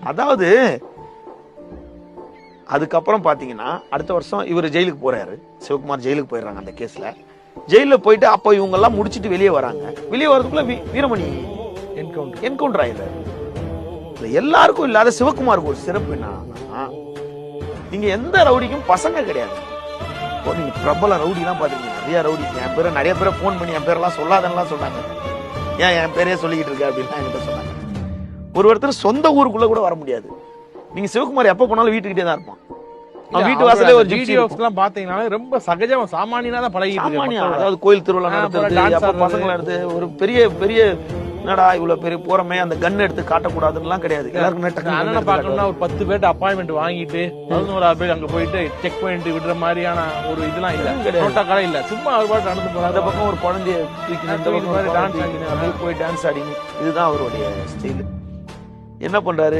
அதாவது அதுக்கப்புறம் பாத்தீங்கன்னா அடுத்த வருஷம் இவர் ஜெயிலுக்கு போறாரு, சிவகுமார் ஜெயிலுக்கு போயிடுறாங்க அந்த கேஸ்ல. ஜெயில போயிட்டு அப்ப இவங்க எல்லாம் முடிச்சிட்டு வெளியே வராங்க. வெளியே வரதுக்குள்ள வீரமணி என்கவுண்டர் ஆயிடுறாரு. எல்லாருக்கும் இல்லாத சிவகுமாருக்கு ஒரு சிறப்பு என்னன்னா, நீங்க எந்த ரவுடிக்கும் பசங்க கிடையாது. நீங்க பிரபல ரவுடி எல்லாம் பாத்துக்கீங்க, நிறைய ரவுடி என் பேரை நிறைய பேரை போன் பண்ணி என் பேரெல்லாம் சொல்லாதெல்லாம் சொன்னாங்க. ஏன் என் பேரையே சொல்லிக்கிட்டு இருக்க அப்படின்னு என்கிட்ட சொன்னாங்க. ஒருத்தர் சொந்த ஊருக்குள்ள கூட வர முடியாது. நீங்க சிவகுமார் எப்ப போனாலும் வீட்டுக்கிட்டே தான் இருப்பான். வீட்டு வாசலே ஒரு வீடியோஸ் எல்லாம் பாத்தீங்கன்னா ரொம்ப சகஜமா சாமானியனா தான் பழகிட்டு. அதாவது கோயில் திருவிழா நடத்துறது, பசங்களை எடுத்து ஒரு பெரிய பெரிய என்னடா இவ்வளவு பெரிய போறமே அந்த கன் எடுத்து காட்டக்கூடாதுன்னு கிடையாது. எல்லாருக்கும் பாக்கணும்னா ஒரு 10 பேர்ட்ட அப்பாயின்மெண்ட் வாங்கிட்டு 11 பேர் அங்க போயிட்டு செக் பண்ணிட்டு விடுற மாதிரியான ஒரு இதெல்லாம் இல்ல, புரோட்டோகாலே இல்ல. சும்மா ஒரு பாட்டு நடந்து போறாங்க. அந்த பக்கம் ஒரு குழந்தைய தூக்கி டான்ஸ் ஆடினு போய் டான்ஸ் ஆடினு, இதுதான் அவருடைய ஸ்டைல். என்ன பண்றாரு?